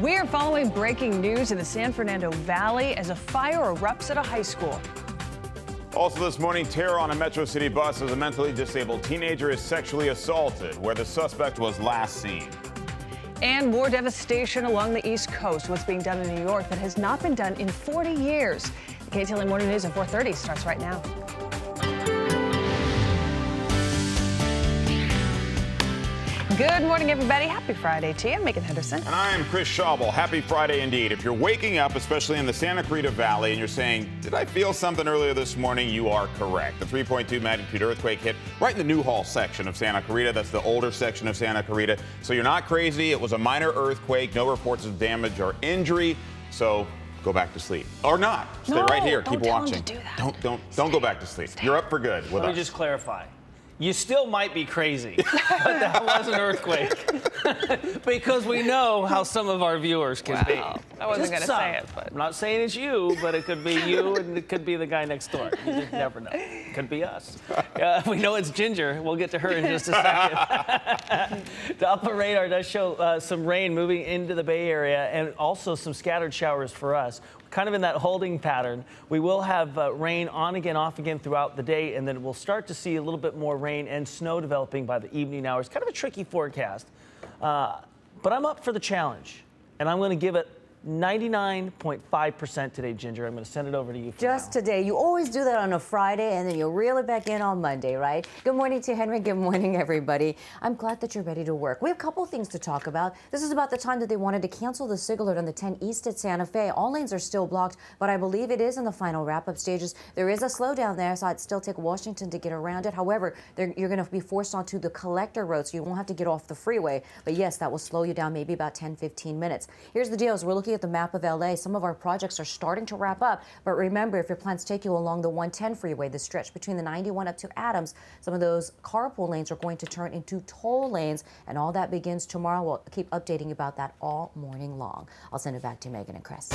We are following breaking news in the San Fernando Valley as a fire erupts at a high school. Also this morning, terror on a Metro City bus as a mentally disabled teenager is sexually assaulted, where the suspect was last seen. And more devastation along the East Coast. What's being done in New York that has not been done in 40 years. The KTLA Morning News at 4:30 starts right now. Good morning, everybody. Happy Friday to you. I'm Megan Henderson. And I am Chris Schaubel. Happy Friday indeed. If you're waking up, especially in the Santa Clarita Valley, and you're saying, did I feel something earlier this morning? You are correct. The 3.2 magnitude earthquake hit right in the Newhall section of Santa Clarita. That's the older section of Santa Clarita. So you're not crazy. It was a minor earthquake. No reports of damage or injury. So go back to sleep. Or not. Stay right here. Keep watching. Don't go back to sleep. You're up for good with us. Let me just clarify. You still might be crazy, but that was an earthquake. Because we know how some of our viewers can be. I wasn't going to say it, but I'm not saying it's you, but it could be you and it could be the guy next door. You just never know. It could be us. We know it's Ginger. We'll get to her in just a second. The upper radar does show some rain moving into the Bay Area and also some scattered showers for us. Kind of in that holding pattern. We will have rain on again, off again throughout the day, and then we'll start to see a little bit more rain and snow developing by the evening hours. Kind of a tricky forecast, but I'm up for the challenge, and I'm going to give it 99.5% today, Ginger. I'm going to send it over to you for Just now. today. You always do that on a Friday, and then you reel it back in on Monday, right? Good morning to Henry. Good morning, everybody. I'm glad that you're ready to work. We have a couple of things to talk about. This is about the time that they wanted to cancel the SIG alert on the 10 East at Santa Fe. All lanes are still blocked, but I believe it is in the final wrap-up stages. There is a slowdown there, so I'd still take Washington to get around it. However, you're going to be forced onto the collector road, so you won't have to get off the freeway. But yes, that will slow you down maybe about 10-15 minutes. Here's the deal. As we're looking at the map of LA. Some of our projects are starting to wrap up, but remember, if your plans take you along the 110 freeway, the stretch between the 91 up to Adams, some of those carpool lanes are going to turn into toll lanes, and all that begins tomorrow. We'll keep updating you about that all morning long. I'll send it back to Megan and Chris.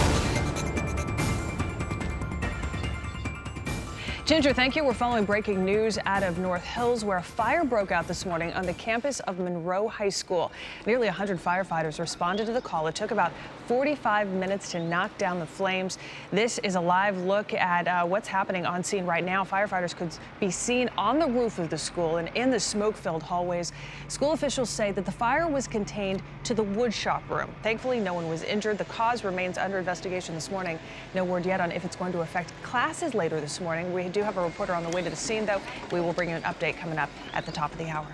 Ginger, thank you. We're following breaking news out of North Hills, where a fire broke out this morning on the campus of Monroe High School. Nearly 100 firefighters responded to the call. It took about 45 minutes to knock down the flames. This is a live look at what's happening on scene right now. Firefighters could be seen on the roof of the school and in the smoke-filled hallways. School officials say that the fire was contained to the woodshop room. Thankfully, no one was injured. The cause remains under investigation this morning. No word yet on if it's going to affect classes later this morning. We do have a reporter on the way to the scene, though. We will bring you an update coming up at the top of the hour.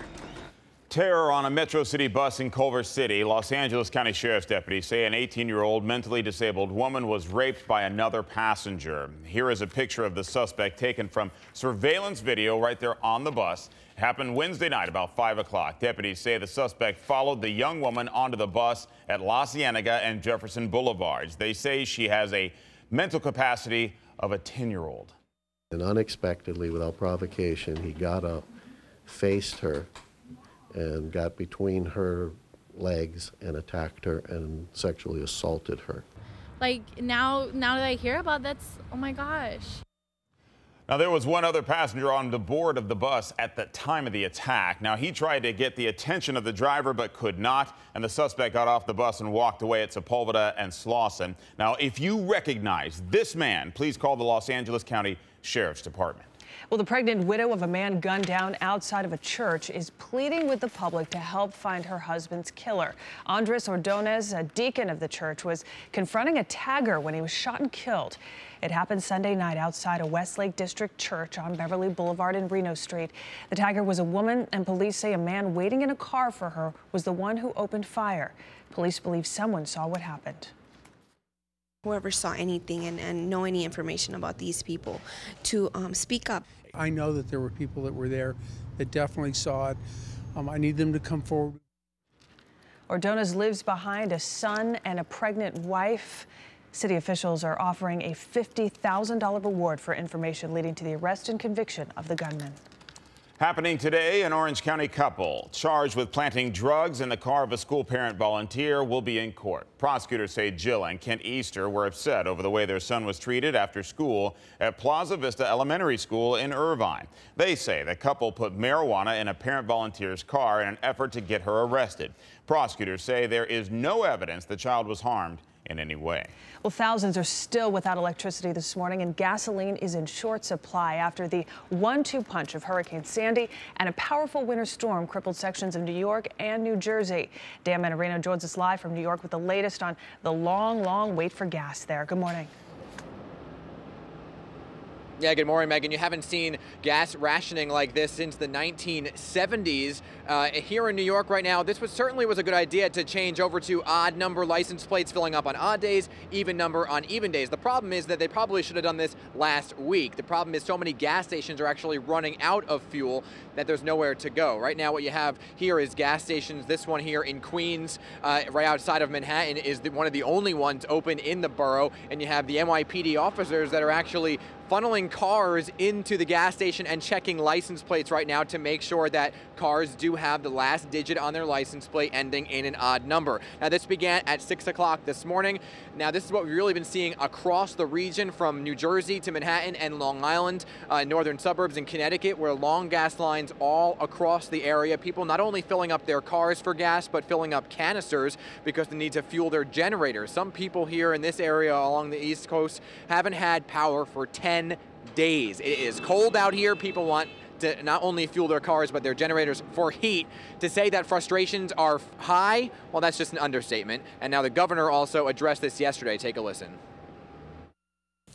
Terror on a Metro City bus in Culver City. Los Angeles County Sheriff's deputies say an 18-year-old mentally disabled woman was raped by another passenger. Here is a picture of the suspect taken from surveillance video right there on the bus. It happened Wednesday night about 5 o'clock. Deputies say the suspect followed the young woman onto the bus at La Cienega and Jefferson Boulevards. They say she has a mental capacity of a 10-year-old. And unexpectedly, without provocation, he got up, faced her, and got between her legs and attacked her and sexually assaulted her. Like, now that I hear about that, oh my gosh. Now, there was one other passenger on the board of the bus at the time of the attack. Now, he tried to get the attention of the driver but could not, and the suspect got off the bus and walked away at Sepulveda and Slauson. Now, if you recognize this man, please call the Los Angeles County Sheriff's Department. Well, the pregnant widow of a man gunned down outside of a church is pleading with the public to help find her husband's killer. Andres Ordonez, a deacon of the church, was confronting a tagger when he was shot and killed. It happened Sunday night outside a Westlake District church on Beverly Boulevard and Reno Street. The tagger was a woman, and police say a man waiting in a car for her was the one who opened fire. Police believe someone saw what happened. Whoever saw anything and know any information about these people to speak up. I know that there were people that were there that definitely saw it. I need them to come forward. Ordonez lives behind a son and a pregnant wife. City officials are offering a $50,000 reward for information leading to the arrest and conviction of the gunman. Happening today, an Orange County couple charged with planting drugs in the car of a school parent volunteer will be in court. Prosecutors say Jill and Kent Easter were upset over the way their son was treated after school at Plaza Vista Elementary School in Irvine. They say the couple put marijuana in a parent volunteer's car in an effort to get her arrested. Prosecutors say there is no evidence the child was harmed in any way. Well, thousands are still without electricity this morning, and gasoline is in short supply after the 1-2 punch of Hurricane Sandy and a powerful winter storm crippled sections of New York and New Jersey. Dan Manarino joins us live from New York with the latest on the long wait for gas there. Good morning. Yeah, good morning, Megan. You haven't seen gas rationing like this since the 1970s. Here in New York right now, this certainly was a good idea to change over to odd number license plates filling up on odd days, even number on even days. The problem is that they probably should have done this last week. The problem is so many gas stations are actually running out of fuel that there's nowhere to go. Right now, what you have here is gas stations. This one here in Queens, right outside of Manhattan, is one of the only ones open in the borough. And you have the NYPD officers that are actually funneling cars into the gas station and checking license plates right now to make sure that cars do have the last digit on their license plate ending in an odd number. Now, this began at 6 o'clock this morning. Now, this is what we've really been seeing across the region from New Jersey to Manhattan and Long Island, northern suburbs in Connecticut, where long gas lines all across the area. People not only filling up their cars for gas, but filling up canisters because they need to fuel their generators. Some people here in this area along the East Coast haven't had power for 10 days. It is cold out here. People want to not only fuel their cars, but their generators for heat. To say that frustrations are high, well, that's just an understatement. And now the governor also addressed this yesterday. Take a listen.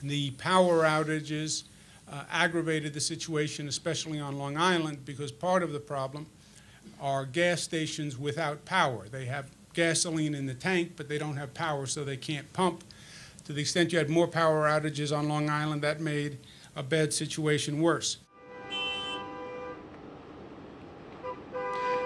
The power outages aggravated the situation, especially on Long Island, because part of the problem are gas stations without power. They have gasoline in the tank, but they don't have power, so they can't pump. To the extent you had more power outages on Long Island, that made a bad situation worse.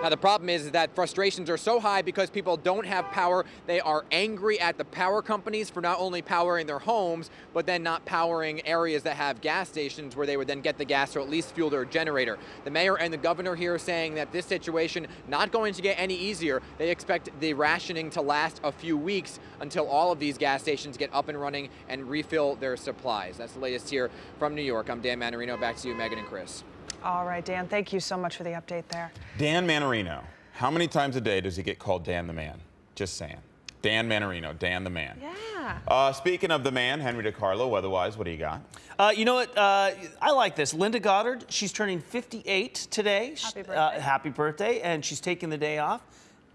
Now, the problem is that frustrations are so high because people don't have power. They are angry at the power companies for not only powering their homes, but then not powering areas that have gas stations where they would then get the gas or at least fuel their generator. The mayor and the governor here are saying that this situation not going to get any easier. They expect the rationing to last a few weeks until all of these gas stations get up and running and refill their supplies. That's the latest here from New York. I'm Dan Manarino. Back to you, Megan and Chris. All right, Dan, thank you so much for the update there. Dan Manarino, how many times a day does he get called Dan the Man? Just saying. Dan Manarino, Dan the Man. Yeah. Speaking of the man, Henry DiCarlo, weather-wise, what do you got? You know what? I like this. Linda Goddard, she's turning 58 today. Happy birthday. Happy birthday, and she's taking the day off.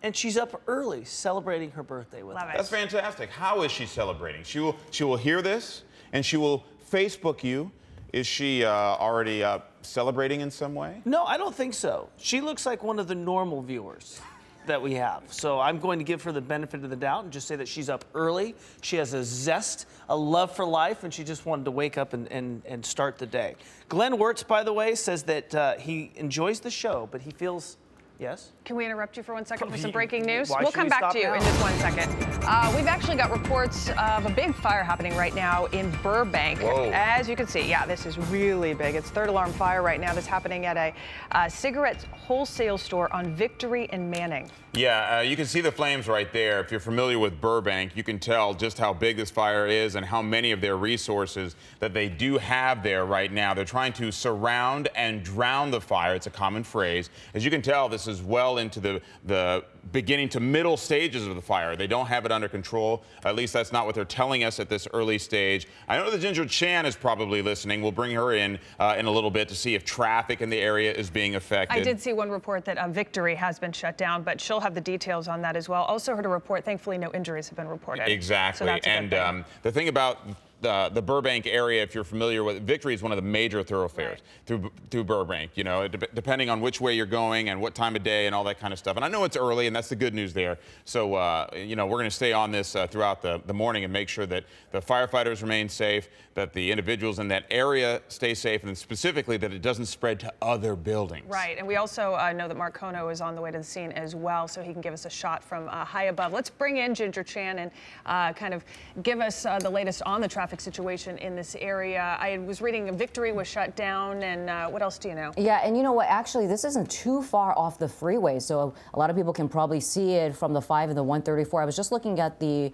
And she's up early celebrating her birthday with us. Love it. That's fantastic. How is she celebrating? She will hear this, and she will Facebook you. Is she already celebrating in some way? No, I don't think so. She looks like one of the normal viewers that we have. So I'm going to give her the benefit of the doubt and just say that she's up early. She has a zest, a love for life, and she just wanted to wake up and start the day. Glenn Wirtz, by the way, says that he enjoys the show, but he feels... Yes? Can we interrupt you for 1 second for some breaking news? Why We'll should come we back stop to you now? in just 1 second. We've actually got reports of a big fire happening right now in Burbank. Whoa. As you can see, yeah, this is really big. It's third alarm fire right now. That's happening at a cigarette wholesale store on Victory and Manning. Yeah, you can see the flames right there. If you're familiar with Burbank, you can tell just how big this fire is and how many of their resources that they do have there right now. They're trying to surround and drown the fire. It's a common phrase. As you can tell, this is well into the beginning to middle stages of the fire. They don't have it under control. At least that's not what they're telling us at this early stage. I know that Ginger Chan is probably listening. We'll bring her in a little bit to see if traffic in the area is being affected. I did see one report that Victory has been shut down, but she'll have the details on that as well. Also heard a report, thankfully no injuries have been reported. Exactly. So that's a good thing. And the thing about the Burbank area, if you're familiar with, Victory is one of the major thoroughfares through Burbank, you know, depending on which way you're going and what time of day and all that kind of stuff. And I know it's early, and that's the good news there. So, you know, we're going to stay on this throughout the morning and make sure that the firefighters remain safe, that the individuals in that area stay safe, and specifically that it doesn't spread to other buildings. Right, and we also know that Mark Kono is on the way to the scene as well, so he can give us a shot from high above. Let's bring in Ginger Chan and kind of give us the latest on the traffic traffic situation in this area. I was reading Victory was shut down, and what else do you know? Yeah, and you know what? Actually, this isn't too far off the freeway, so a lot of people can probably see it from the 5 and the 134. I was just looking at the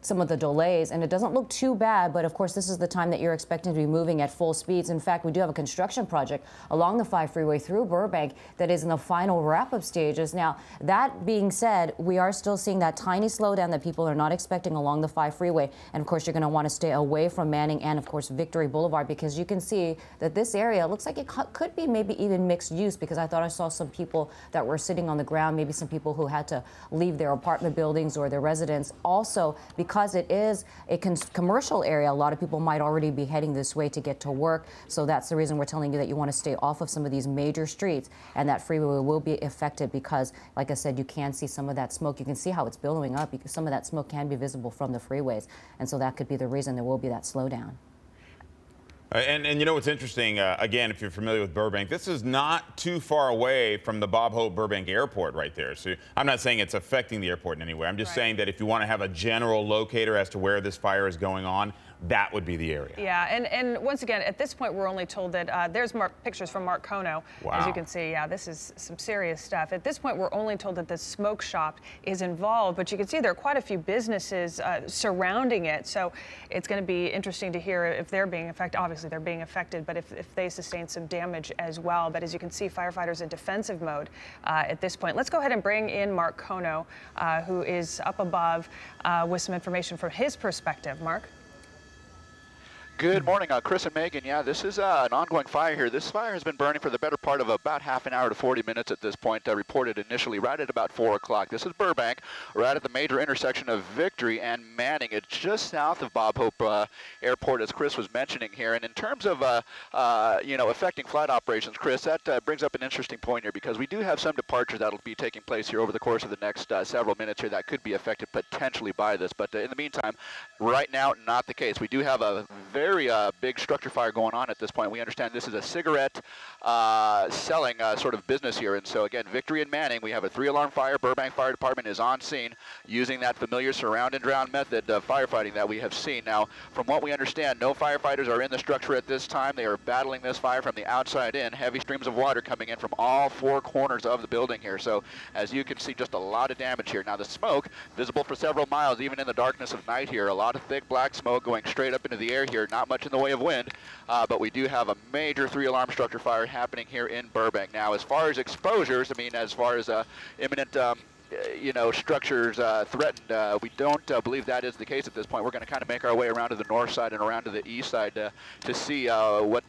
some of the delays, and it doesn't look too bad, but of course this is the time that you're expecting to be moving at full speeds. In fact, we do have a construction project along the 5 freeway through Burbank that is in the final wrap-up stages. Now, that being said, we are still seeing that tiny slowdown that people are not expecting along the 5 freeway, and of course you're going to want to stay away from Manning and of course Victory Boulevard, because you can see that this area looks like it could be maybe even mixed use, because I thought I saw some people that were sitting on the ground, maybe some people who had to leave their apartment buildings or their residence. Also, because it is a commercial area, a lot of people might already be heading this way to get to work. So that's the reason we're telling you that you want to stay off of some of these major streets, and that freeway will be affected because, like I said, you can see some of that smoke. You can see how it's billowing up because some of that smoke can be visible from the freeways. And so that could be the reason there will be that slowdown. And you know what's interesting, again, if you're familiar with Burbank, this is not too far away from the Bob Hope Burbank Airport right there. So I'm not saying it's affecting the airport in any way. I'm just saying that if you want to have a general locator as to where this fire is going on, that would be the area. Yeah, and once again, at this point, we're only told that there's pictures from Mark Kono. Wow. As you can see, yeah, this is some serious stuff. At this point, we're only told that the smoke shop is involved, but you can see there are quite a few businesses surrounding it. So it's going to be interesting to hear if they're being affected. Obviously, they're being affected, but if they sustain some damage as well. But as you can see, firefighters in defensive mode at this point. Let's go ahead and bring in Mark Kono, who is up above with some information from his perspective. Mark? Good morning, Chris and Megan. Yeah, this is an ongoing fire here. This fire has been burning for the better part of about half an hour to 40 minutes at this point. Reported initially right at about 4 o'clock. This is Burbank, right at the major intersection of Victory and Manning. It's just south of Bob Hope Airport, as Chris was mentioning here. And in terms of, you know, affecting flight operations, Chris, that brings up an interesting point here, because we do have some departures that'll be taking place here over the course of the next several minutes here that could be affected potentially by this. But in the meantime, right now, not the case. We do have a very big structure fire going on at this point. We understand this is a cigarette selling sort of business here. And so again, Victory and Manning, we have a 3-alarm fire. Burbank Fire Department is on scene using that familiar surround and drown method of firefighting that we have seen. Now, from what we understand, no firefighters are in the structure at this time. They are battling this fire from the outside in. Heavy streams of water coming in from all 4 corners of the building here. So as you can see, just a lot of damage here. Now the smoke, visible for several miles, even in the darkness of night here. A lot of thick black smoke going straight up into the air here. Not much in the way of wind, but we do have a major 3-alarm structure fire happening here in Burbank. Now, as far as exposures, I mean, as far as imminent you know, structures threatened, we don't believe that is the case at this point. We're going to kind of make our way around to the north side and around to the east side to see what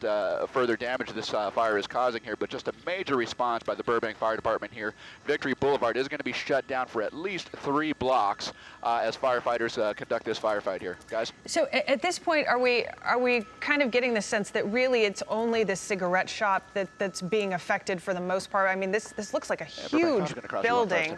further damage this fire is causing here. But just a major response by the Burbank Fire Department here. Victory Boulevard is going to be shut down for at least 3 blocks as firefighters conduct this firefight here. Guys? So at this point, are we kind of getting the sense that really it's only the cigarette shop that's being affected for the most part? I mean, this looks like a huge building.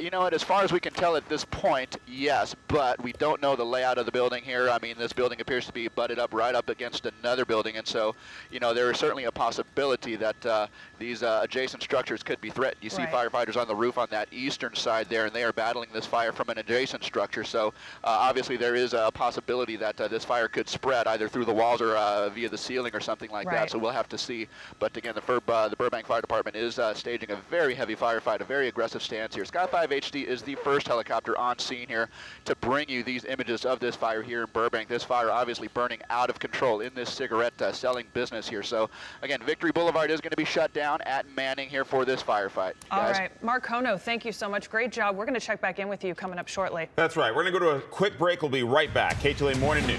You know what, as far as we can tell at this point, yes, but we don't know the layout of the building here. I mean, this building appears to be butted up right up against another building, and so, you know, there is certainly a possibility that these adjacent structures could be threatened. You see firefighters on the roof on that eastern side there, and they are battling this fire from an adjacent structure, so obviously there is a possibility that this fire could spread either through the walls or via the ceiling or something like that, so we'll have to see. But again, the Burbank Fire Department is staging a very heavy firefight, a very aggressive stance here. Sky 5 HD is the first helicopter on scene here to bring you these images of this fire here in Burbank. This fire obviously burning out of control in this cigarette selling business here. So again, Victory Boulevard is going to be shut down at Manning here for this firefight. All right, Mark Kono, thank you so much. Great job. We're going to check back in with you coming up shortly. That's right. We're going to go to a quick break. We'll be right back. KTLA Morning News.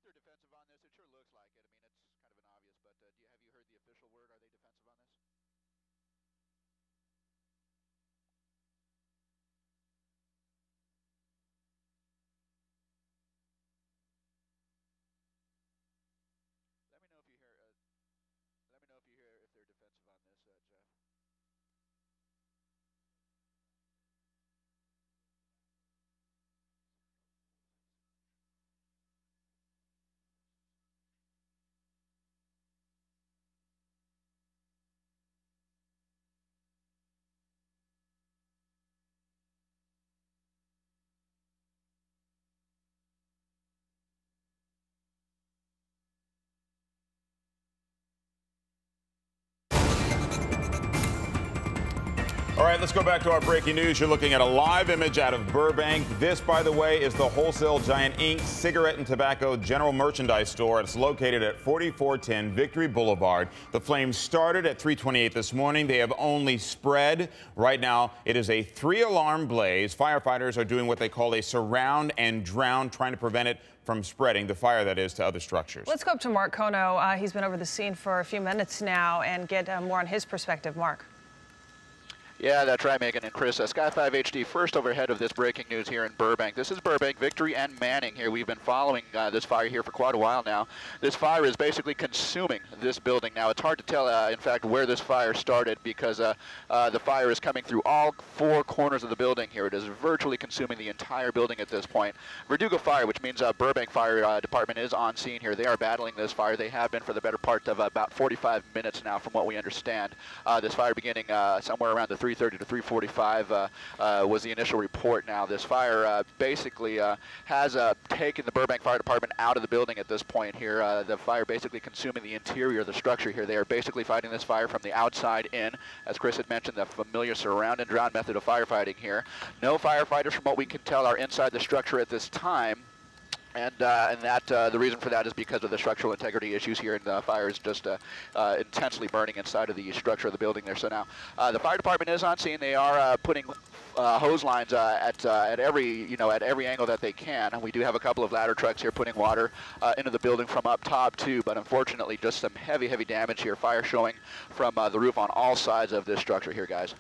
if they're defensive on this. It sure looks like it. I mean, it's kind of an obvious, but have you heard the official word? Are they defensive on this? Let me know if you hear. Let me know if you hear if they're defensive on this, Jeff. All right, let's go back to our breaking news. You're looking at a live image out of Burbank. This, by the way, is the wholesale Giant Inc. cigarette and tobacco general merchandise store. It's located at 4410 Victory Boulevard. The flames started at 3:28 this morning. They have only spread. Right now, it is a 3-alarm blaze. Firefighters are doing what they call a surround and drown, trying to prevent it from spreading, the fire that is, to other structures. Let's go up to Mark Kono. He's been over the scene for a few minutes now and get more on his perspective. Mark. Yeah, that's right, Megan and Chris. Sky 5 HD first overhead of this breaking news here in Burbank. This is Burbank, Victory, and Manning here. We've been following this fire here for quite a while now. This fire is basically consuming this building. Now, it's hard to tell, in fact, where this fire started because the fire is coming through all 4 corners of the building here. It is virtually consuming the entire building at this point. Verdugo Fire, which means Burbank Fire Department, is on scene here. They are battling this fire. They have been for the better part of about 45 minutes now, from what we understand. This fire beginning somewhere around the 3:30 to 3:45 was the initial report. Now, this fire basically has taken the Burbank Fire Department out of the building at this point here. The fire basically consuming the interior of the structure here. They are basically fighting this fire from the outside in. As Chris had mentioned, the familiar surround and drown method of firefighting here. No firefighters, from what we can tell, are inside the structure at this time. And that the reason for that is because of the structural integrity issues here, and the fire is just intensely burning inside of the structure of the building there. So now the fire department is on scene. They are putting hose lines at every angle that they can. And we do have a couple of ladder trucks here putting water into the building from up top too. But unfortunately, just some heavy damage here. Fire showing from the roof on all sides of this structure here, guys.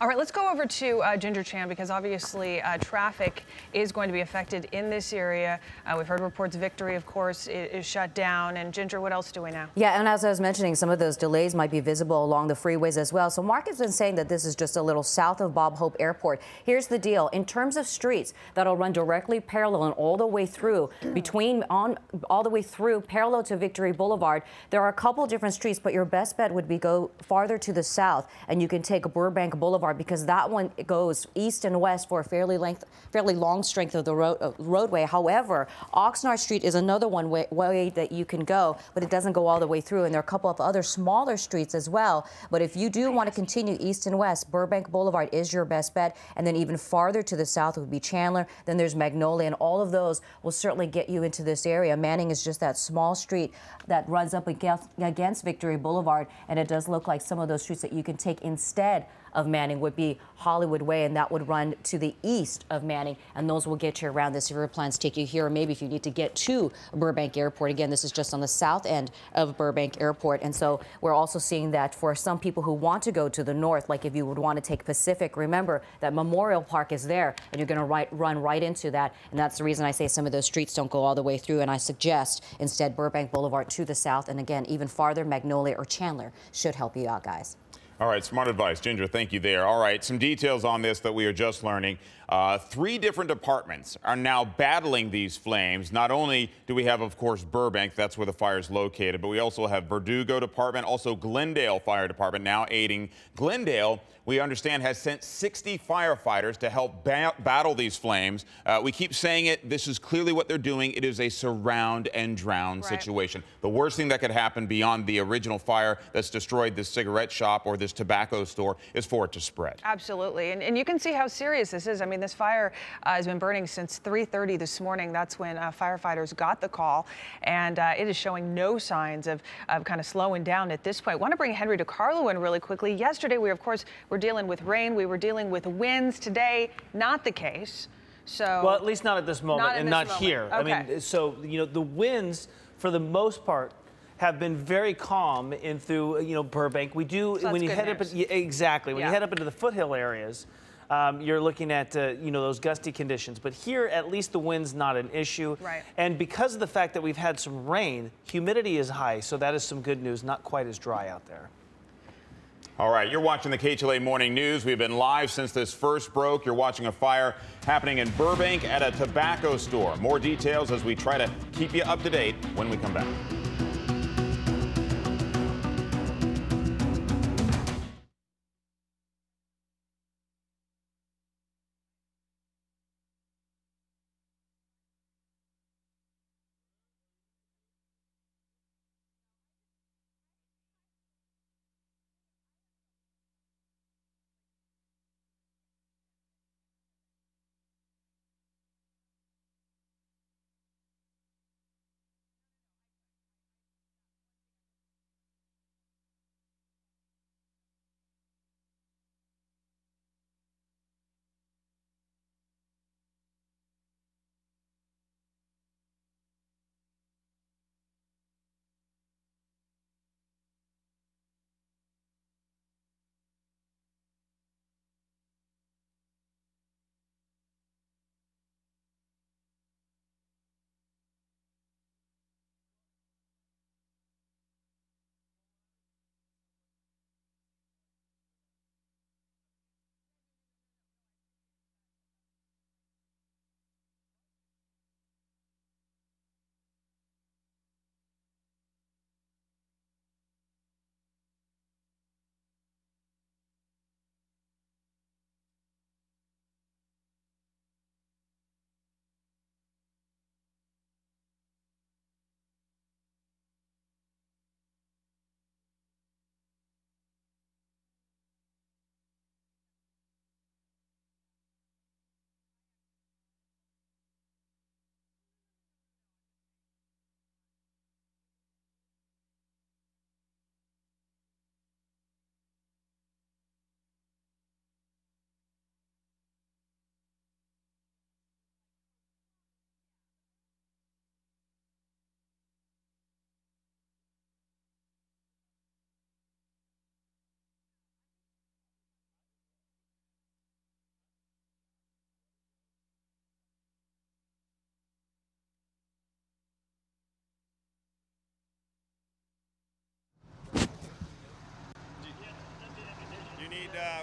All right, let's go over to Ginger Chan, because obviously traffic is going to be affected in this area. We've heard reports Victory, of course, is shut down. And Ginger, what else do we know? Yeah, and as I was mentioning, some of those delays might be visible along the freeways as well. So Mark has been saying that this is just a little south of Bob Hope Airport. Here's the deal. In terms of streets that'll run directly parallel and all the way through all the way through parallel to Victory Boulevard, there are a couple different streets, but your best bet would be go farther to the south, and you can take Burbank Boulevard, because that one goes east and west for a fairly long strength of the roadway. However, Oxnard Street is another way that you can go, but it doesn't go all the way through, and there are a couple of other smaller streets as well. But if you do want to continue east and west, Burbank Boulevard is your best bet, and then even farther to the south would be Chandler. Then there's Magnolia, and all of those will certainly get you into this area. Manning is just that small street that runs up against Victory Boulevard, and it does look like some of those streets that you can take instead of Manning would be Hollywood Way, and that would run to the east of Manning, and those will get you around this if your plans take you here, or maybe if you need to get to Burbank Airport. Again, this is just on the south end of Burbank Airport, and so we're also seeing that for some people who want to go to the north, like if you would want to take Pacific, remember that Memorial Park is there, and you're going to run right into that, and that's the reason I say some of those streets don't go all the way through, and I suggest instead Burbank Boulevard to the south, and again, even farther, Magnolia or Chandler should help you out, guys. All right, smart advice. Ginger, thank you there. All right, some details on this that we are just learning. 3 different departments are now battling these flames. Not only do we have, of course, Burbank, that's where the fire is located, but we also have Verdugo Department, also Glendale Fire Department now aiding. Glendale, we understand, has sent 60 firefighters to help battle these flames. We keep saying it. This is clearly what they're doing. It is a surround and drown situation. The worst thing that could happen beyond the original fire that's destroyed this cigarette shop or this tobacco store is for it to spread. Absolutely. And you can see how serious this is. I mean, this fire has been burning since 3:30 this morning. That's when firefighters got the call, and it is showing no signs of kind of slowing down at this point. I want to bring Henry DiCarlo in really quickly. Yesterday, we, of course, were dealing with rain. We were dealing with winds. Today, not the case. So well, at least not at this moment, and not here. Okay. I mean, so the winds for the most part have been very calm in through Burbank. We do so when you head news. up exactly when you head up into the foothill areas. You're looking at those gusty conditions, but here at least the wind's not an issue. Right. And because of the fact that we've had some rain, humidity is high, so that is some good news. Not quite as dry out there. All right, you're watching the KHLA Morning News. We've been live since this first broke. You're watching a fire happening in Burbank at a tobacco store. More details as we try to keep you up to date when we come back.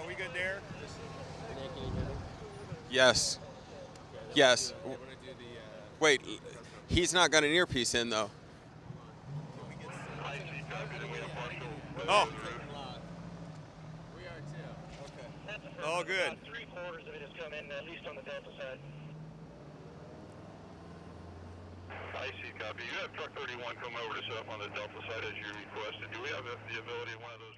We good there? Yes. Yes. Wait, he's not got an earpiece in though. Oh. We are too. Okay. All good. 3/4 of it has come in, at least on the Delta side. I see, copy. You have truck 31 come over to set up on the Delta side as you requested. Do we have the ability of one of those?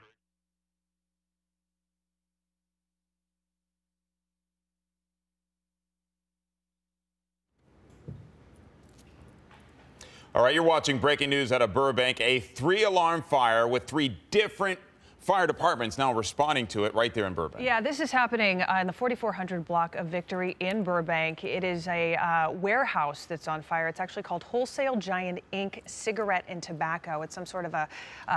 All right, you're watching breaking news out of Burbank. A 3-alarm fire with 3 different fire departments now responding to it right there in Burbank. Yeah, this is happening in the 4400 block of Victory in Burbank. It is a warehouse that's on fire. It's actually called Wholesale Giant Inc. Cigarette and Tobacco. It's some sort of a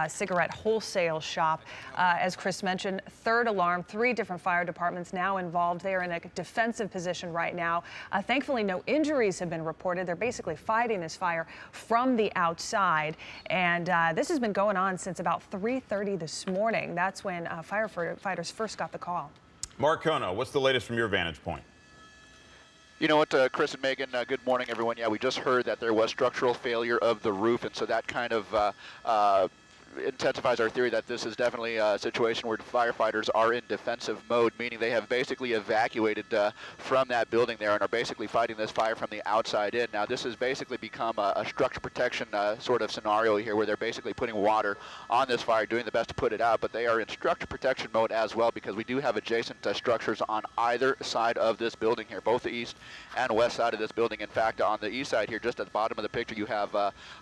cigarette wholesale shop. As Chris mentioned, 3rd alarm, 3 different fire departments now involved. They are in a defensive position right now. Thankfully, no injuries have been reported. They're basically fighting this fire from the outside. And this has been going on since about 3:30 this morning. That's when firefighters first got the call. Mark Kono, what's the latest from your vantage point? You know what, Chris and Megan, good morning, everyone. Yeah, we just heard that there was structural failure of the roof, and so that kind of intensifies our theory that this is definitely a situation where firefighters are in defensive mode, meaning they have basically evacuated from that building there and are basically fighting this fire from the outside in. Now, this has basically become a structure protection sort of scenario here where they're basically putting water on this fire, doing the best to put it out, but they are in structure protection mode as well because we do have adjacent structures on either side of this building here, both the east and west side of this building. In fact, on the east side here, just at the bottom of the picture, you have,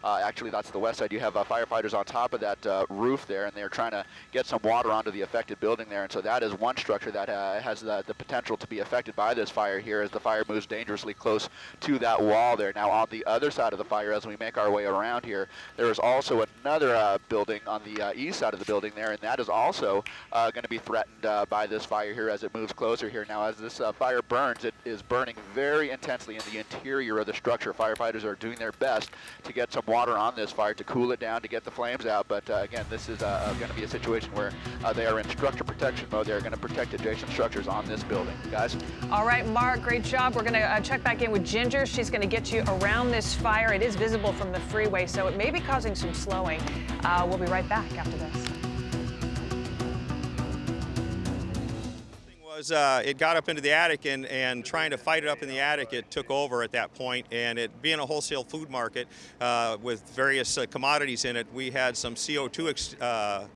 actually that's the west side, you have firefighters on top of that roof there, and they're trying to get some water onto the affected building there. And so that is one structure that has the potential to be affected by this fire here as the fire moves dangerously close to that wall there. Now on the other side of the fire, as we make our way around here, there is also another building on the east side of the building there, and that is also going to be threatened by this fire here as it moves closer here. Now as this fire burns, it is burning very intensely in the interior of the structure. Firefighters are doing their best to get some water on this fire to cool it down, to get the flames out, but again, this is going to be a situation where they are in structure protection mode. They're going to protect adjacent structures on this building. Guys? All right, Mark, great job. We're going to check back in with Ginger. She's going to get you around this fire. It is visible from the freeway, so it may be causing some slowing. We'll be right back after this. It got up into the attic, and trying to fight it up in the attic, it took over at that point. And it being a wholesale food market with various commodities in it, we had some CO2